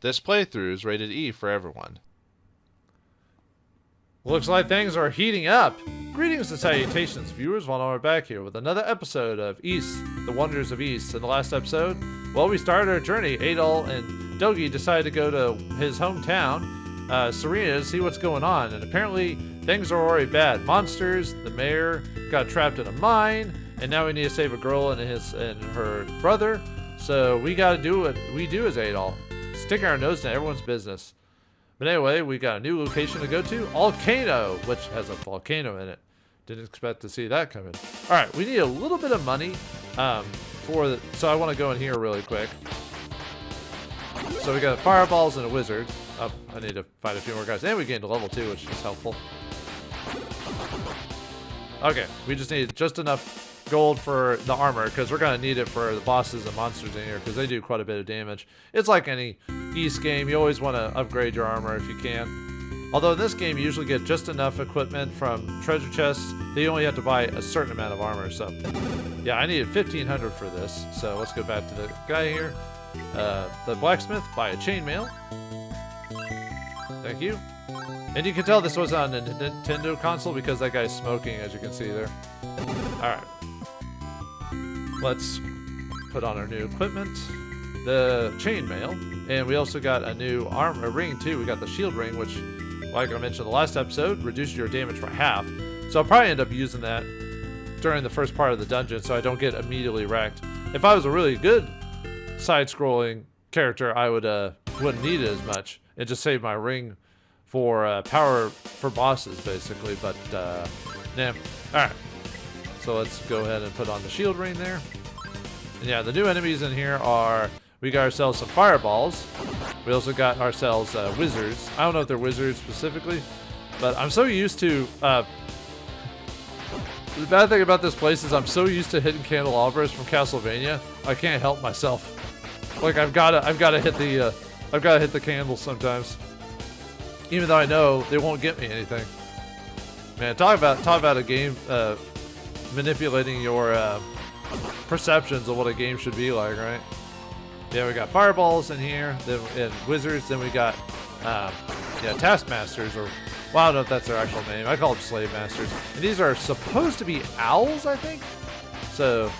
This playthrough is rated E for everyone. Looks like things are heating up. Greetings and salutations, viewers. Vauldemare back here with another episode of East, the Wonders of East. In the last episode, well, we started our journey. Adol and Dogi decided to go to his hometown, Serena, to see what's going on. And apparently, things are already bad. Monsters, the mayor got trapped in a mine, and now we need to save a girl and her brother. So we gotta do what we do as Adol. Stick our nose in everyone's business. But anyway, we got a new location to go to, Volcano, which has a volcano in it. Didn't expect to see that coming. All right, we need a little bit of money so I want to go in here really quick. So we got fireballs and a wizard. Oh, I need to fight a few more guys. And we gained a level 2, which is helpful. Okay, we just need just enough gold for the armor, because we're going to need it for the bosses and monsters in here, because they do quite a bit of damage. It's like any East game, you always want to upgrade your armor if you can. Although in this game, you usually get just enough equipment from treasure chests that you only have to buy a certain amount of armor. So, yeah, I needed 1,500 for this. So let's go back to the guy here. The blacksmith, buy a chainmail. Thank you. And you can tell this was on a Nintendo console because that guy's smoking, as you can see there. Alright. Let's put on our new equipment. The chainmail. And we also got a new armor ring too. We got the shield ring, which, like I mentioned in the last episode, reduces your damage by half. So I'll probably end up using that during the first part of the dungeon so I don't get immediately wrecked. If I was a really good side-scrolling character, I wouldn't need it as much. It just saved my ring for power for bosses, basically. But, nah. Alright. So let's go ahead and put on the shield ring there. And yeah, the new enemies in here are... We got ourselves some fireballs. We also got ourselves wizards. I don't know if they're wizards specifically, but I'm so used to... the bad thing about this place is I'm so used to hitting candelabras from Castlevania, I can't help myself. Like I've gotta hit the candles sometimes, even though I know they won't get me anything. Man, talk about a game manipulating your perceptions of what a game should be like, right? Yeah, we got fireballs in here, then and wizards. Then we got taskmasters, or well, I don't know if that's their actual name. I call them slave masters. And these are supposed to be owls, I think. So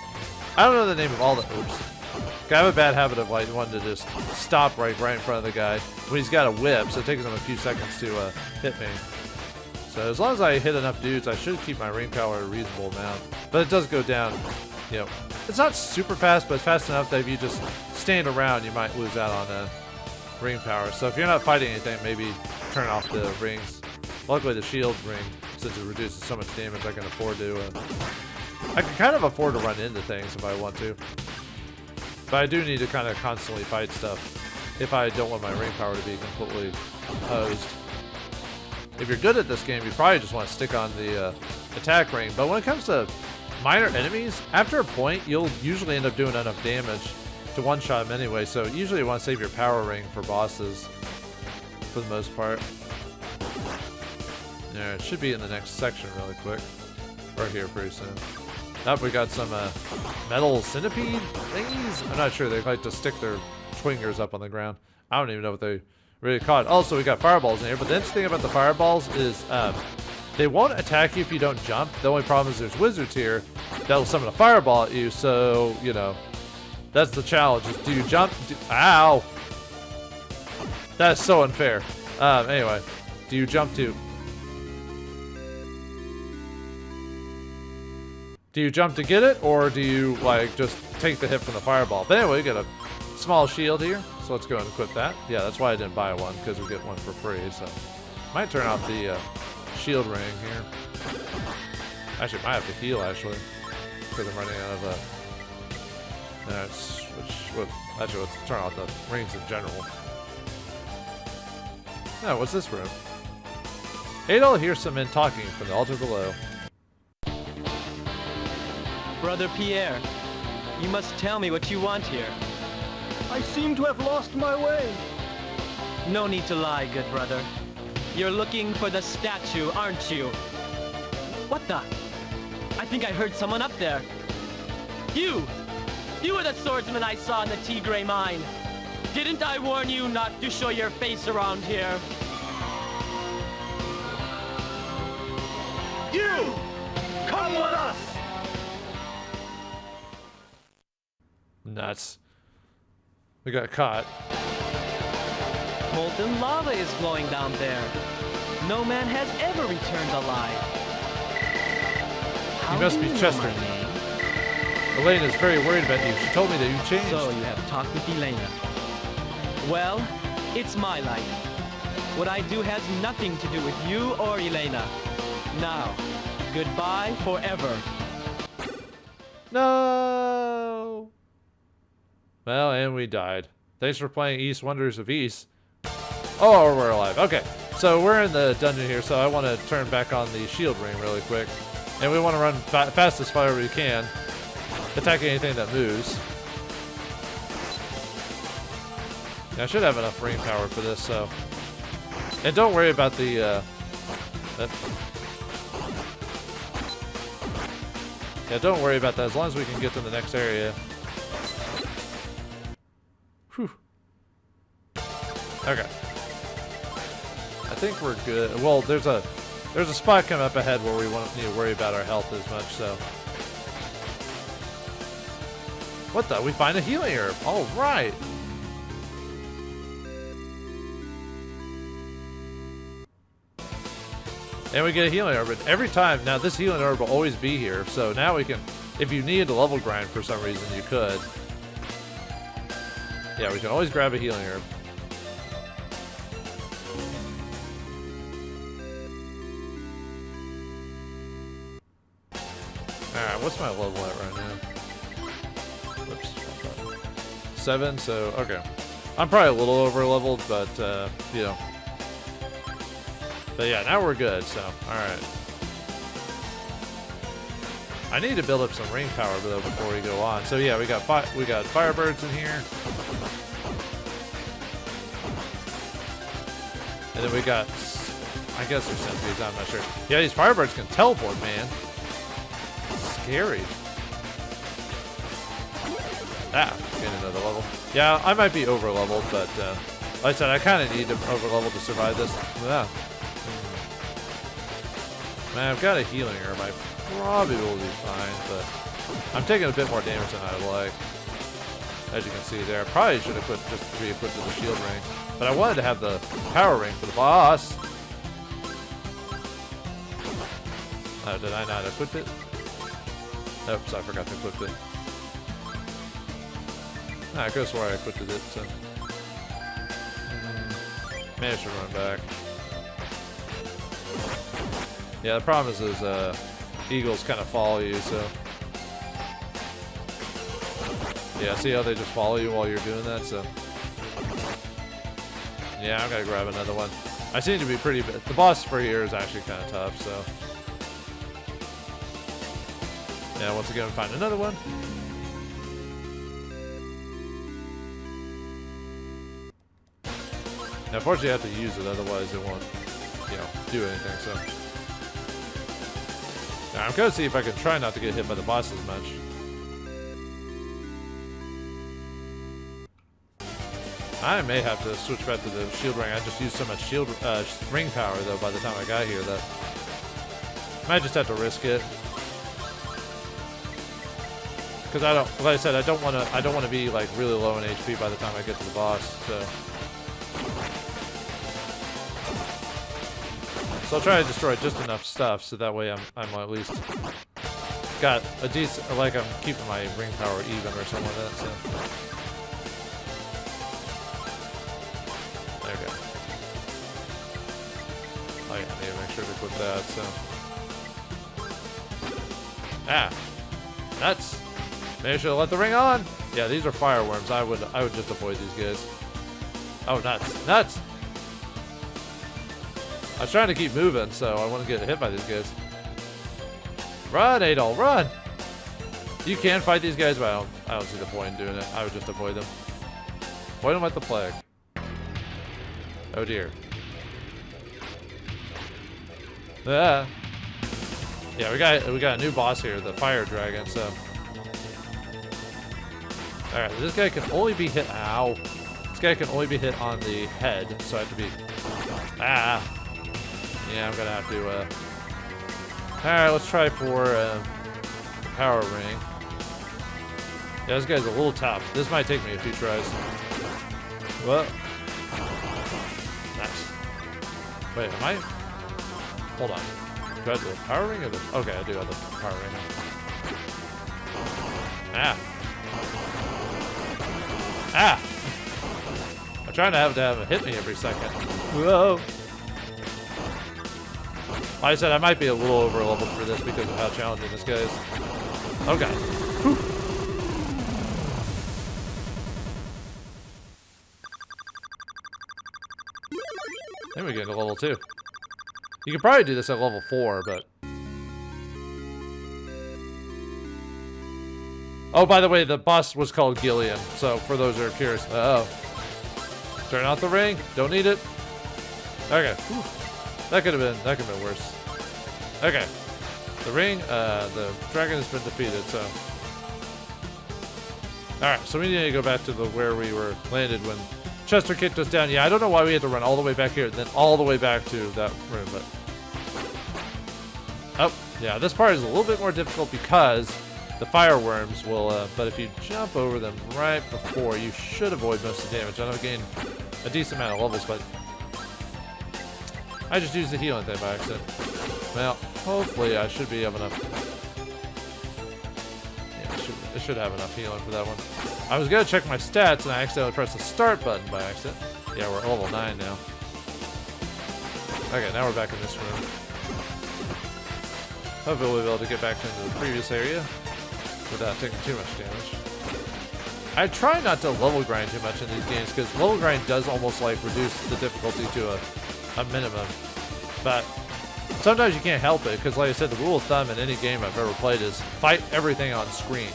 I don't know the name of all the. Oops. I have a bad habit of like wanting to just stop right in front of the guy when he's got a whip, so it takes him a few seconds to hit me. So as long as I hit enough dudes, I should keep my ring power at a reasonable amount. But it does go down. You know, it's not super fast, but it's fast enough that if you just stand around, you might lose out on ring power. So if you're not fighting anything, maybe turn off the rings. Luckily, the shield ring, since it reduces so much damage, I can afford to. I can kind of afford to run into things if I want to. But I do need to kind of constantly fight stuff if I don't want my ring power to be completely hosed. If you're good at this game, you probably just want to stick on the attack ring. But when it comes to minor enemies, after a point, you'll usually end up doing enough damage to one-shot them anyway. So usually you want to save your power ring for bosses for the most part. Yeah, it should be in the next section really quick. Right here pretty soon. Up, we got some metal centipede thingies. I'm not sure. They like to stick their twingers up on the ground. I don't even know what they really caught. Also, we got fireballs in here. But the interesting thing about the fireballs is they won't attack you if you don't jump. The only problem is there's wizards here that'll summon a fireball at you. So, you know, that's the challenge. Is do you jump? Ow! That is so unfair. Anyway, do you jump to... Do you jump to get it, or do you, like, just take the hit from the fireball? But anyway, we got a small shield here, so let's go and equip that. Yeah, that's why I didn't buy one, because we get one for free, so... Might turn off the shield ring here. Actually, might have to heal, actually, because I'm running out of... actually, let's turn off the rings in general. Oh, what's this room? Adol hears some men talking from the altar below. Brother Pierre, you must tell me what you want here. I seem to have lost my way. No need to lie, good brother. You're looking for the statue, aren't you? What the? I think I heard someone up there. You! You were the swordsman I saw in the Tigray mine. Didn't I warn you not to show your face around here? You! Come with us! Nuts. We got caught. Molten lava is flowing down there. No man has ever returned alive. You must be Chester. Elena is very worried about you. She told me that you changed. So you have talked with Elena. Well, it's my life. What I do has nothing to do with you or Elena. Now, goodbye forever. No. Well, and we died. Thanks for playing East Wonders of East. Oh, we're alive. Okay, so we're in the dungeon here, so I want to turn back on the shield ring really quick. And we want to run fast as far as we can, attack anything that moves. Yeah, I should have enough ring power for this, so. And don't worry about the, yeah, don't worry about that, as long as we can get to the next area. Whew. Okay. I think we're good. Well, there's a spot coming up ahead where we won't need to worry about our health as much, so. What the? We find a healing herb. All right. And we get a healing herb. And every time, now this healing herb will always be here. So now we can, if you needed a level grind for some reason, you could. Yeah, we can always grab a healing herb. Alright, what's my level at right now? Whoops. 7, so, okay. I'm probably a little over leveled, but, you know. But yeah, now we're good, so, alright. I need to build up some ring power, though, before we go on. So yeah, we got Firebirds in here. And then we got, I guess they're centipedes, I'm not sure. Yeah, these Firebirds can teleport, man. Scary. Ah, getting another level. Yeah, I might be over leveled, but like I said, I kind of need to over level to survive this. Yeah. Man, I've got a healing herb. I probably will be fine, but I'm taking a bit more damage than I'd like. As you can see there, I probably should have just re-equipped the shield ring, but I wanted to have the power ring for the boss. Oh, did I not equip it? Oops, I forgot to equip it. Nah, I could have swore I equipped it, so. Managed to run back. Yeah, the problem is those eagles kind of follow you, so. Yeah, see how they just follow you while you're doing that, so. Yeah, I'm gonna grab another one. I seem to be pretty bad. The boss for here is actually kind of tough, so. Yeah, once again, find another one. Now, unfortunately, I have to use it, otherwise it won't, you know, do anything, so. Now, I'm gonna see if I can try not to get hit by the boss as much. I may have to switch back to the shield ring. I just used so much shield ring power, though, by the time I got here, that might just have to risk it. Because I don't, like I said, I don't want to be like really low in HP by the time I get to the boss. So I'll try to destroy just enough stuff so that way I'm at least got a decent, like I'm keeping my ring power even or something like that. So there we go. Oh yeah, I need to make sure to equip that. So nuts. Maybe I should have let the ring on. Yeah, these are fireworms. I would just avoid these guys. Oh, nuts. Nuts! I was trying to keep moving, so I wouldn't get hit by these guys. Run, Adol, run! You can fight these guys, but I don't see the point in doing it. I would just avoid them. Avoid them like the plague. Oh dear. Ah. Yeah, we got a new boss here, the fire dragon, so. Alright, this guy can only be hit. Ow. This guy can only be hit on the head, so I have to be... Ah! Yeah, I'm gonna have to, Alright, let's try for, power ring. Yeah, this guy's a little tough. This might take me a few tries. Well... Nice. Wait, am I... Hold on. Do I have the power ring or the... Okay, I do have the power ring. Ah! Ah! I'm trying to have it hit me every second. Whoa! Like I said, I might be a little over leveled for this because of how challenging this guy is. Okay. Whew. Then we get to level 2. You could probably do this at level 4, but... Oh, by the way, the boss was called Gillian, so for those who are curious. Uh-oh. Turn out the ring. Don't need it. Okay. Whew. That could have been worse. Okay. The ring, the dragon has been defeated, so... Alright, so we need to go back to where we were landed when Chester kicked us down. Yeah, I don't know why we had to run all the way back here and then all the way back to that room, but... Oh, yeah, this part is a little bit more difficult because the fireworms will, but if you jump over them right before, you should avoid most of the damage. I know I gained a decent amount of levels, but I just used the healing thing by accident. Well, hopefully I should be have enough. Yeah, I should have enough healing for that one. I was gonna check my stats and I accidentally pressed the start button by accident. Yeah, we're at level 9 now. Okay, now we're back in this room. Hopefully we'll be able to get back into the previous area without taking too much damage. I try not to level grind too much in these games because level grind does almost like reduce the difficulty to a minimum. But sometimes you can't help it because, like I said, the rule of thumb in any game I've ever played is fight everything on screen.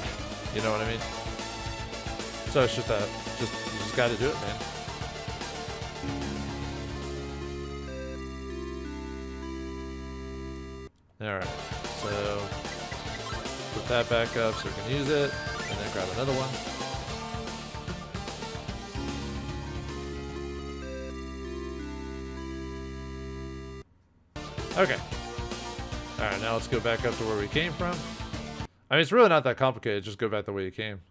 You know what I mean? So it's just you just got to do it, man. All right, so put that back up so we can use it, and then grab another one. Okay. All right, now let's go back up to where we came from. I mean, it's really not that complicated. Just go back the way you came.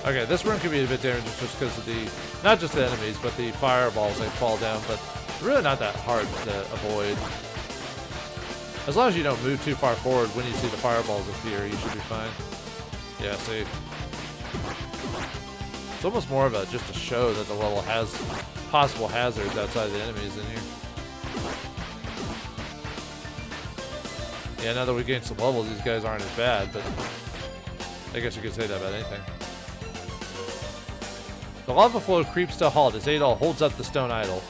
Okay, this room can be a bit dangerous just because of the, not just the enemies, but the fireballs that fall down, but really not that hard to avoid. As long as you don't move too far forward when you see the fireballs appear, you should be fine. Yeah, see. It's almost more of just a show that the level has possible hazards outside the enemies in here. Yeah, now that we gained some levels, these guys aren't as bad, but I guess you could say that about anything. The lava flow creeps to a halt as Adol holds up the stone idol.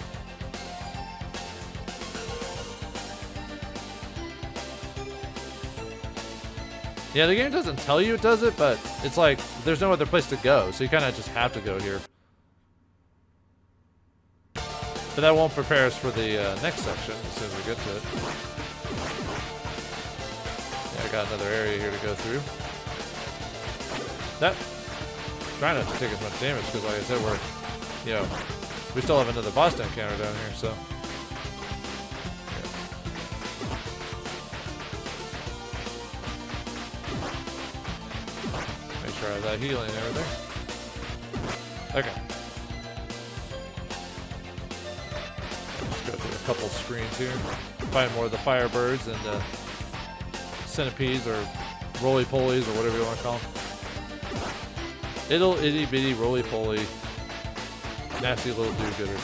Yeah, the game doesn't tell you it does it, but it's like there's no other place to go, so you kind of just have to go here. But that won't prepare us for the next section as soon as we get to it. Yeah, I got another area here to go through. Trying not to take as much damage because, like I said, we still have another boss to encounter down here, so. Make sure I have that healing and everything. Okay. Let's go through a couple screens here. Find more of the firebirds and centipedes or roly-polies or whatever you want to call them. Ittle itty bitty roly poly nasty little do-gooder.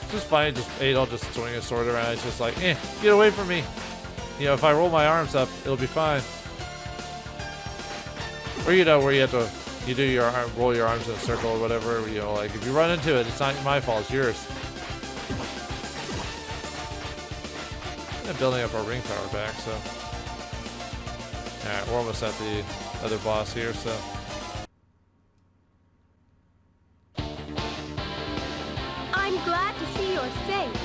It's just funny, just Adol just swing his sword around. It's just like, get away from me. You know, if I roll my arms up, it'll be fine. Or where you have to roll your arms in a circle or whatever. You know, like if you run into it, it's not my fault, it's yours. And building up our ring power back, so. Alright, we're almost at the other boss here, so. I'm glad to see you're safe.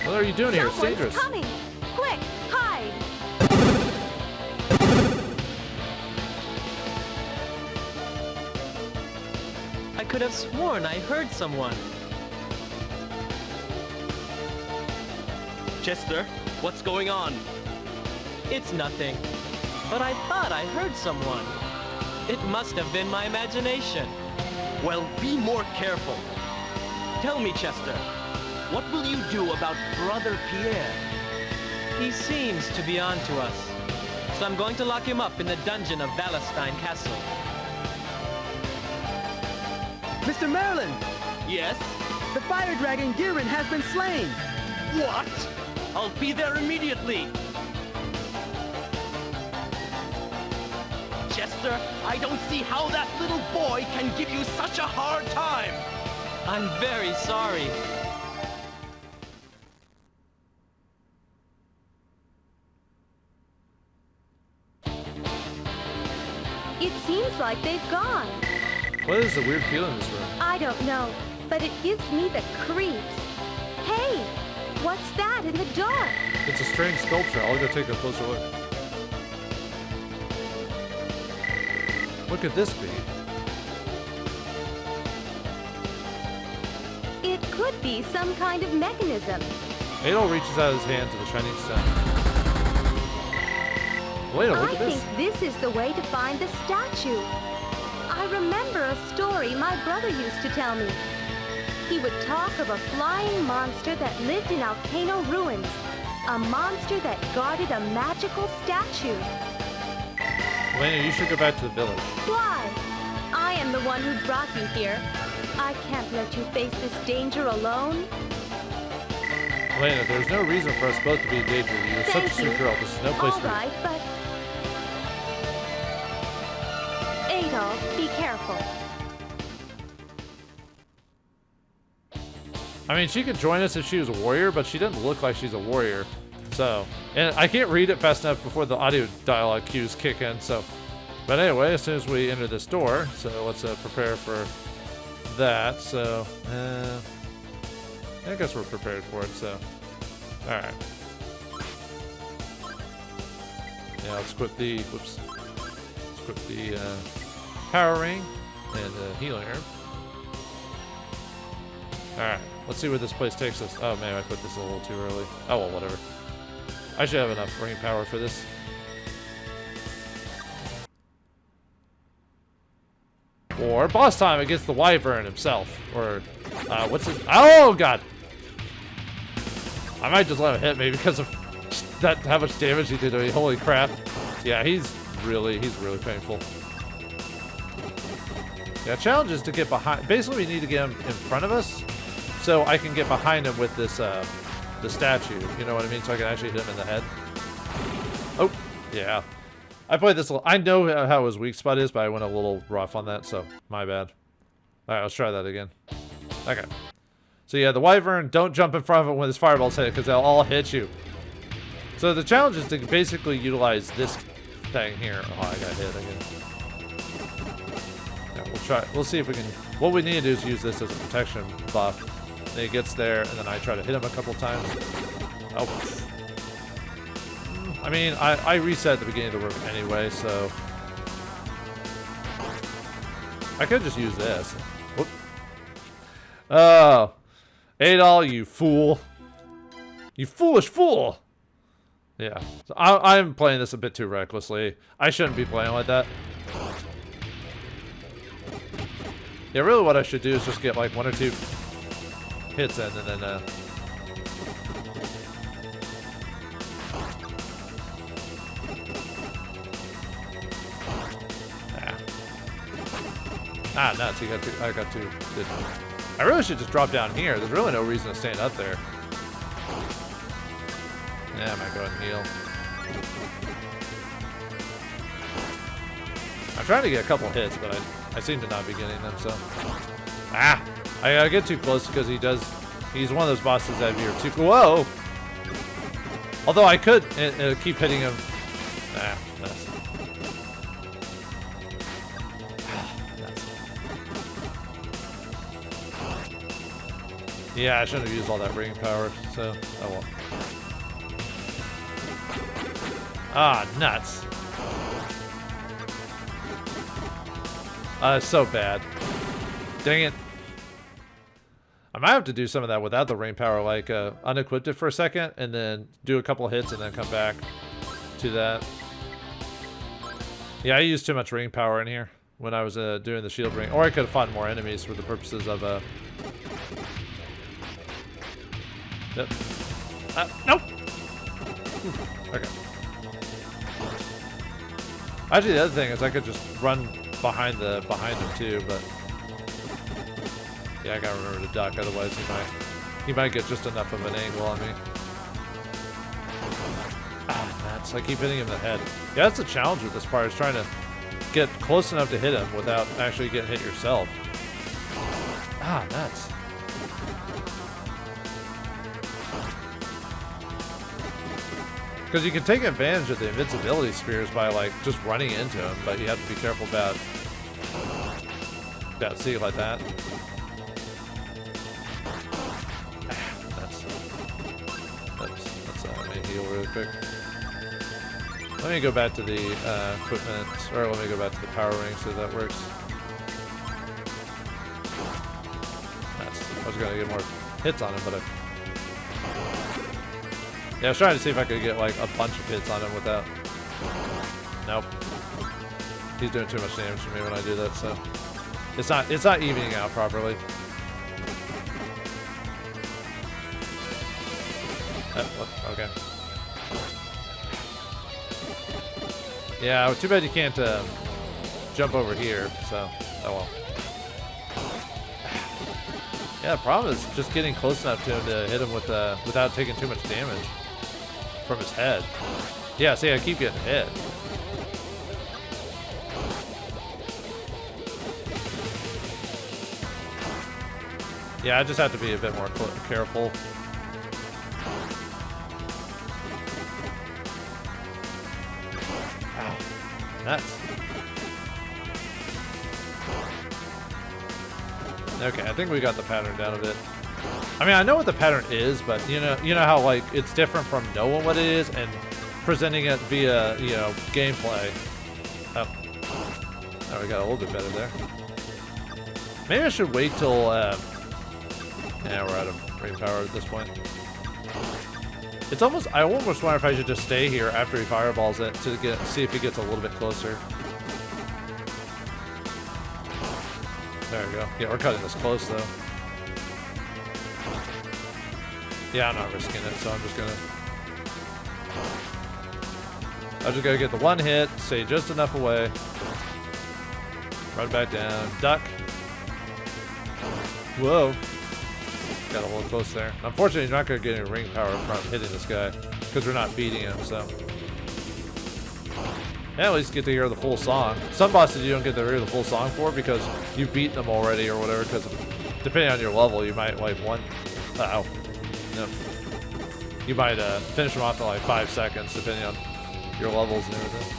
What are you doing here? It's Someone's dangerous. coming! Quick, hide! I could have sworn I heard someone. Chester, what's going on? It's nothing. But I thought I heard someone. It must have been my imagination. Well, be more careful. Tell me, Chester, what will you do about Brother Pierre? He seems to be on to us. So I'm going to lock him up in the dungeon of Valestein Castle. Mr. Merlin, Yes? the fire dragon Girin has been slain. What? I'll be there immediately. Chester, I don't see how that little boy can give you such a hard time. I'm very sorry. It seems like they've gone. What is the weird feeling in this room? I don't know, but it gives me the creeps. Hey, what's that in the dark? It's a strange sculpture. I'll go take a closer look. What could this be? It could be some kind of mechanism. Adol reaches out his hand to the shining stone. Wait, look I at this. think this is the way to find the statue. I remember a story my brother used to tell me. He would talk of a flying monster that lived in volcano ruins. A monster that guarded a magical statue. Elena, you should go back to the village. Why? I am the one who brought you here. I can't let you face this danger alone. Elena, there's no reason for us both to be in danger. You're such a Thank sweet you. girl. This is no place All for you. right, but... Adol, be careful. I mean, she could join us if she was a warrior, but she doesn't look like she's a warrior. So, and I can't read it fast enough before the audio dialogue cues kick in, so. But anyway, as soon as we enter this door, so let's prepare for that. So, I guess we're prepared for it, so. Alright. Yeah, let's equip the, whoops. Let's equip the power ring and the healing herb. Alright, let's see where this place takes us. Oh man, I put this a little too early. Oh well, whatever. I should have enough ring power for this. For boss time against the Wyvern himself. Or, what's his... Oh god! I might just let him hit me because of that, how much damage he did to me. Holy crap. Yeah, he's really painful. Yeah, challenge is to get behind... Basically, we need to get him in front of us so I can get behind him with this, the statue. You know what I mean? So I can actually hit him in the head. Oh, yeah. I played this... I know how his weak spot is, but I went a little rough on that, so my bad. Alright, let's try that again. Okay. So yeah, the Wyvern, don't jump in front of it when his fireballs hit, because they'll all hit you. So the challenge is to basically utilize this thing here. Oh, I got hit again. Yeah, we'll try. We'll see if we can. What we need to do is use this as a protection buff. Then he gets there, and then I try to hit him a couple times. Oh. I mean, I reset at the beginning of the room anyway, so I could just use this. Whoop. Oh, Adol, you fool! You foolish fool! Yeah, so I'm playing this a bit too recklessly. I shouldn't be playing like that. Yeah, really what I should do is just get like 1 or 2 hits in and then, Ah, nuts, I got two. I really should just drop down here. There's really no reason to stand up there. Yeah, I might go ahead and heal. I'm trying to get a couple hits, but I seem to not be getting them, so. Ah! I gotta get too close because he's one of those bosses that you're too, whoa! Although I could keep hitting him. Ah, nuts. Yeah, I shouldn't have used all that ring power, so I won't. Ah, nuts. It's so bad. Dang it. I might have to do some of that without the ring power, like unequip it for a second and then do a couple hits and then come back to that. Yeah, I used too much ring power in here when I was doing the shield ring. Or I could have fought more enemies for the purposes of... Yep. Nope! Okay. Actually, the other thing is I could just run behind him too, but... Yeah, I gotta remember to duck, otherwise he might get just enough of an angle on me. Ah, nuts. I keep hitting him in the head. Yeah, that's the challenge with this part, is trying to get close enough to hit him without actually getting hit yourself. Ah, nuts. Because you can take advantage of the invincibility spears by, like, just running into him, but you have to be careful about see, like that. Let me heal really quick. Let me go back to the equipment, or let me go back to the power ring so that works. I was gonna get more hits on him, but yeah, I was trying to see if I could get like a bunch of hits on him without. Nope. He's doing too much damage to me when I do that, so it's not evening out properly. Okay. Yeah, too bad you can't jump over here, so, oh well. Yeah, the problem is just getting close enough to him to hit him with without taking too much damage from his head. Yeah, see, I keep getting hit. Yeah, I just have to be a bit more careful. Ow. Nuts. Okay, I think we got the pattern down a bit. I mean, I know what the pattern is, but you know how like it's different from knowing what it is and presenting it via, you know, gameplay. Oh, we got a little bit better there. Maybe I should wait till. Yeah, we're out of ring power at this point. It's almost. I almost wonder if I should just stay here after he fireballs it to see if he gets a little bit closer. There we go. Yeah, we're cutting this close though. Yeah, I'm not risking it, so I'm just gonna get the one hit, stay just enough away. Run back down, duck. Whoa. Got a little close there. Unfortunately, you're not gonna get any ring power from hitting this guy because we're not beating him, so. Yeah, at least get to hear the full song. Some bosses you don't get to hear the full song for because you've beaten them already or whatever, because depending on your level, you might like one... Uh-oh. No. You might finish them off in like 5 seconds, depending on your levels and everything.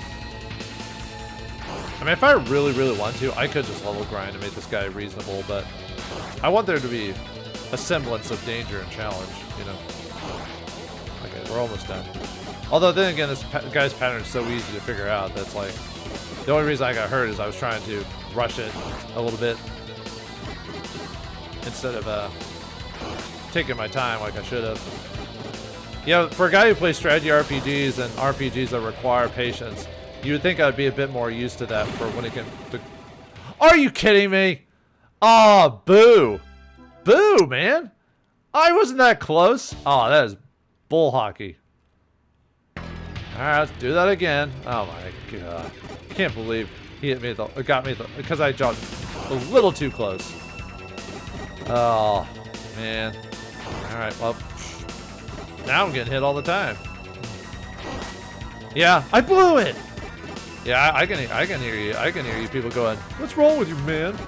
I mean, if I really, really want to, I could just level grind and make this guy reasonable, but I want there to be a semblance of danger and challenge, you know. Okay, we're almost done. Although then again, this guy's pattern is so easy to figure out. That's like the only reason I got hurt is I was trying to rush it a little bit instead of taking my time like I should have. You know, for a guy who plays strategy RPGs and RPGs that require patience, you would think I'd be a bit more used to that for when it can. Are you kidding me? Oh, boo, boo, man! I wasn't that close. Oh, that is bull hockey. Alright, let's do that again. Oh my god. I can't believe he hit me got me because I jumped a little too close. Oh, man. Alright, well, now I'm getting hit all the time. Yeah, I blew it! Yeah, I can hear you. I can hear you people going, what's wrong with you, man?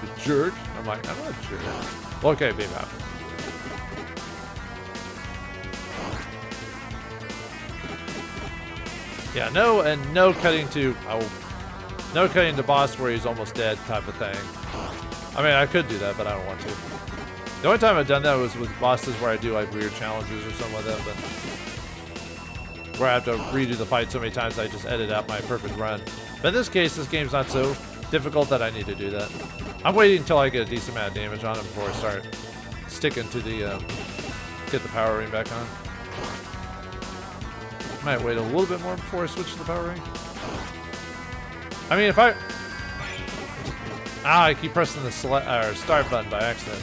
You jerk. I'm like, I'm not a jerk. Well, okay, baby. Yeah, no cutting to no cutting to boss where he's almost dead type of thing. I mean, I could do that, but I don't want to. The only time I've done that was with bosses where I do like weird challenges or something like that, but where I have to redo the fight so many times I just edit out my perfect run. But in this case, this game's not so difficult that I need to do that. I'm waiting until I get a decent amount of damage on him before I start sticking to the, get the power ring back on. Might wait a little bit more before I switch to the power ring. I mean, if I... I keep pressing the start button by accident.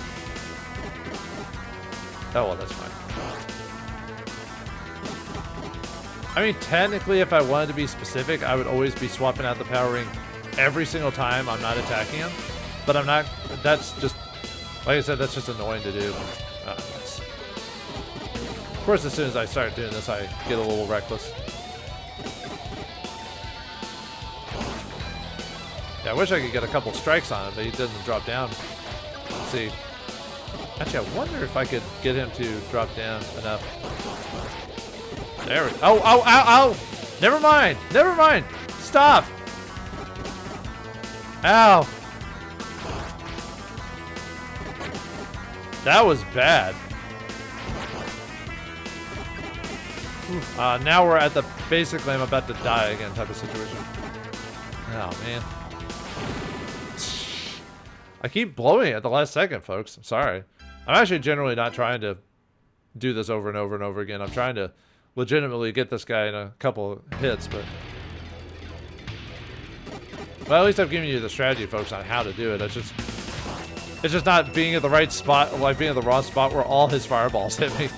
Oh, well, that's fine. I mean, technically, if I wanted to be specific, I would always be swapping out the power ring every single time I'm not attacking him. But I'm not... That's just... Like I said, that's just annoying to do. Of course, as soon as I start doing this, I get a little reckless. Yeah, I wish I could get a couple strikes on him, but he doesn't drop down. Let's see. Actually, I wonder if I could get him to drop down enough. There we go. Oh, ow, ow, ow! Never mind! Never mind! Stop! Ow! That was bad. Now we're at the basically I'm about to die again type of situation. Oh, man. I keep blowing it at the last second, folks. I'm sorry. I'm actually generally not trying to do this over and over and over again. I'm trying to legitimately get this guy in a couple hits, but... Well, at least I've given you the strategy, folks, on how to do it. It's just not being at the right spot, like being at the wrong spot where all his fireballs hit me.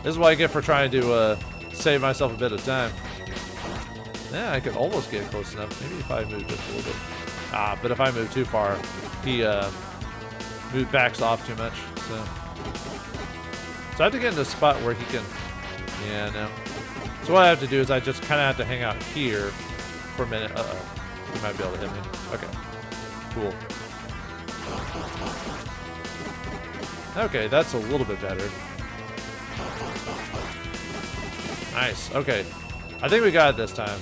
This is what I get for trying to save myself a bit of time. Yeah, I could almost get close enough. Maybe if I move just a little bit. But if I move too far, he backs off too much. So I have to get into a spot where he can... Yeah, no. So what I have to do is I just kind of have to hang out here for a minute. Uh-oh. He might be able to hit me. Okay. Cool. Okay, that's a little bit better. Nice. Okay. I think we got it this time.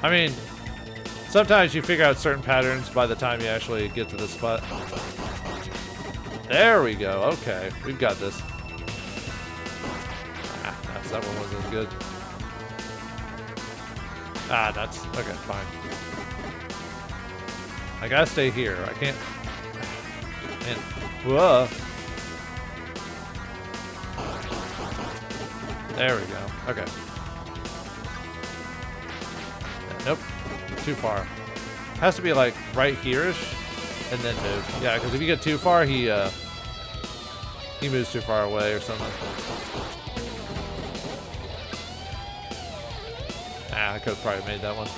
I mean, sometimes you figure out certain patterns by the time you actually get to the spot. There we go. Okay. We've got this. That one wasn't as good. That's... Okay, fine. I gotta stay here. I can't... Man. Whoa. There we go. Okay. Yeah, nope. Too far. Has to be like right here-ish and then move. Yeah, because if you get too far, he moves too far away or something. I could have probably made that one.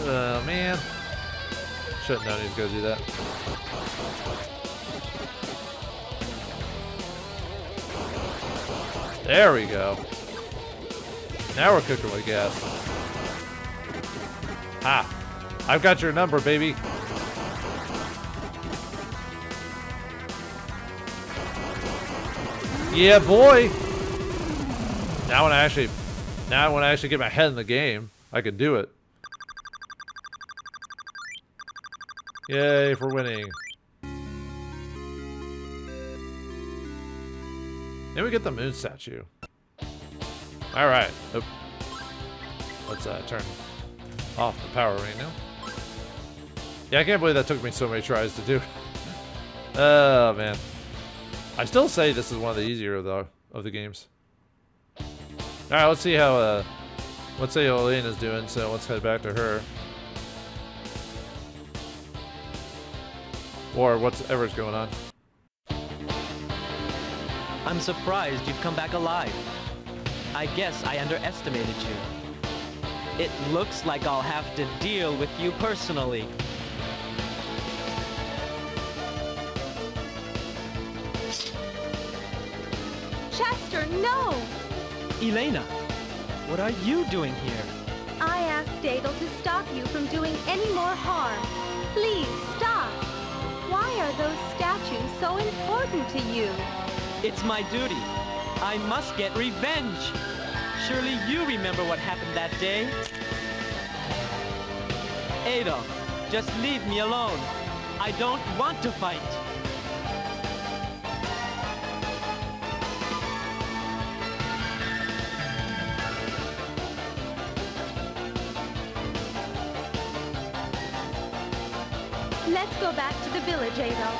Oh, man. Shouldn't known he was going to do that. There we go. Now we're cooking with gas. Ha! I've got your number, baby. Yeah, boy. Now when I actually get my head in the game, I can do it. Yay for winning. Then we get the moon statue. Alright. Oop. Let's turn off the power ring now. Yeah, I can't believe that took me so many tries to do. Oh, man. I still say this is one of the easier of the games. Alright, let's see how let's see how Elena's doing, so let's head back to her. Or whatever's going on. I'm surprised you've come back alive. I guess I underestimated you. It looks like I'll have to deal with you personally. Chester, no! Elena, what are you doing here? I asked Adol to stop you from doing any more harm. Please, stop! Why are those statues so important to you? It's my duty. I must get revenge. Surely you remember what happened that day? Adol, just leave me alone. I don't want to fight. Let's go back to the village, Adol.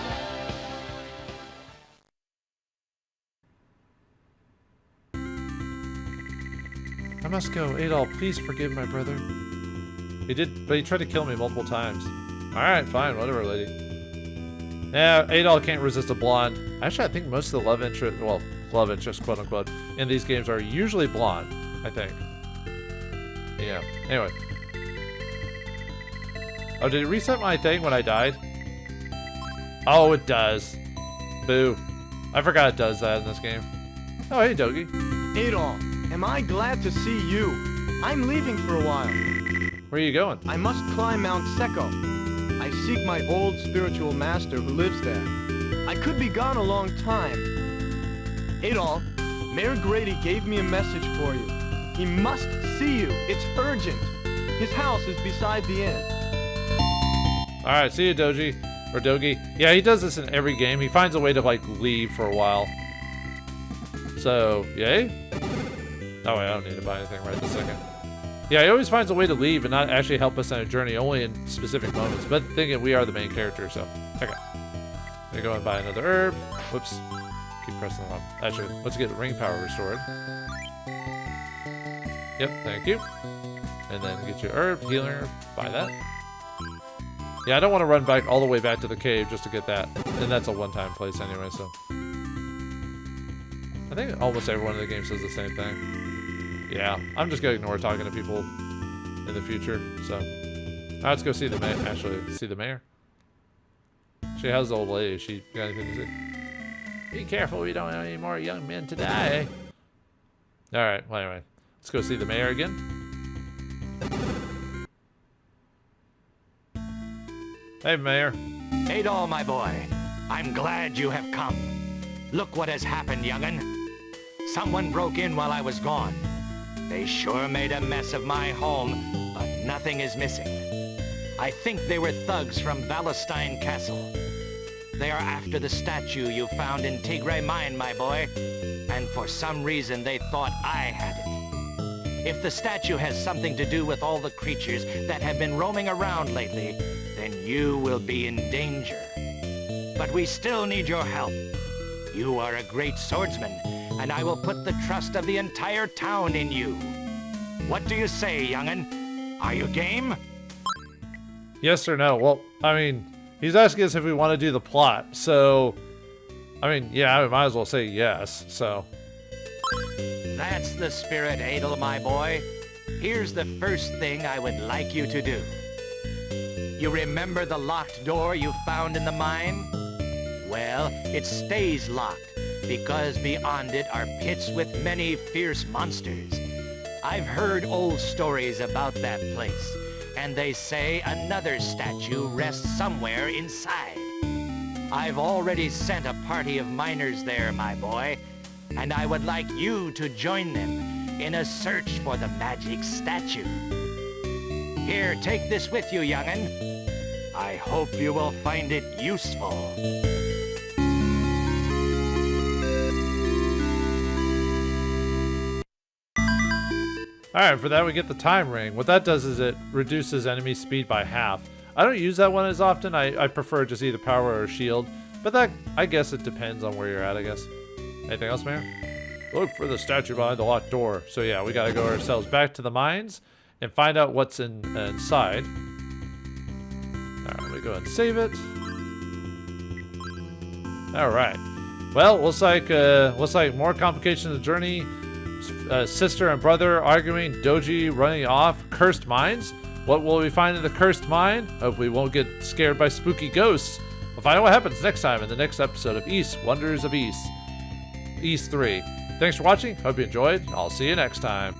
I must go. Adol, please forgive my brother. He did, but he tried to kill me multiple times. Alright, fine, whatever, lady. Yeah, Adol can't resist a blonde. Actually, I think most of the love interest, well, love interest, quote unquote, in these games are usually blonde, I think. Yeah, anyway. Oh, did it reset my thing when I died? Oh, it does. Boo. I forgot it does that in this game. Oh, hey, Dogi. Adol, am I glad to see you? I'm leaving for a while. Where are you going? I must climb Mount Secco. I seek my old spiritual master who lives there. I could be gone a long time. Adol, Mayor Grady gave me a message for you. He must see you. It's urgent. His house is beside the inn. Alright, see you, Doji. Or Dogi. Yeah, he does this in every game. He finds a way to, like, leave for a while. So, yay? Oh, wait, I don't need to buy anything right this second. Yeah, he always finds a way to leave and not actually help us on a journey, only in specific moments. But thinking we are the main character, so. Okay. I'm gonna go and buy another herb. Whoops. Keep pressing them up. Actually, let's get ring power restored. Yep, thank you. And then get your herb, healer, buy that. Yeah, I don't want to run back all the way back to the cave just to get that. And that's a one-time place anyway, so. I think almost everyone in the game says the same thing. Yeah, I'm just gonna ignore talking to people in the future, so. Alright, let's go see the mayor. Actually, see the mayor. She has the old lady. She got anything to say? Be careful, we don't have any more young men to die. Alright, well anyway. Let's go see the mayor again. Hey, Mayor. Adol, my boy. I'm glad you have come. Look what has happened, young'un. Someone broke in while I was gone. They sure made a mess of my home, but nothing is missing. I think they were thugs from Valestein Castle. They are after the statue you found in Tigray Mine, my boy. And for some reason, they thought I had it. If the statue has something to do with all the creatures that have been roaming around lately, then you will be in danger. But we still need your help. You are a great swordsman, and I will put the trust of the entire town in you. What do you say, young'un? Are you game? Yes or no? Well, I mean, he's asking us if we want to do the plot, so... I mean, yeah, I might as well say yes, so... That's the spirit, Adol, my boy. Here's the first thing I would like you to do. You remember the locked door you found in the mine? Well, it stays locked, because beyond it are pits with many fierce monsters. I've heard old stories about that place, and they say another statue rests somewhere inside. I've already sent a party of miners there, my boy, and I would like you to join them in a search for the magic statue. Here, take this with you, young'un. I hope you will find it useful. Alright, for that we get the time ring. What that does is it reduces enemy speed by half. I don't use that one as often. I prefer just either power or shield. But that, I guess it depends on where you're at, I guess. Anything else, Mayor? Look for the statue behind the locked door. So yeah, we gotta go ourselves back to the mines and find out what's inside. Alright, let me go and save it. Alright. Well, looks like more complications of the journey. Sister and brother arguing, Doji running off, cursed mines. What will we find in the cursed mine? Hope we won't get scared by spooky ghosts. We'll find out what happens next time in the next episode of East Wonders of East. East 3. Thanks for watching. Hope you enjoyed. I'll see you next time.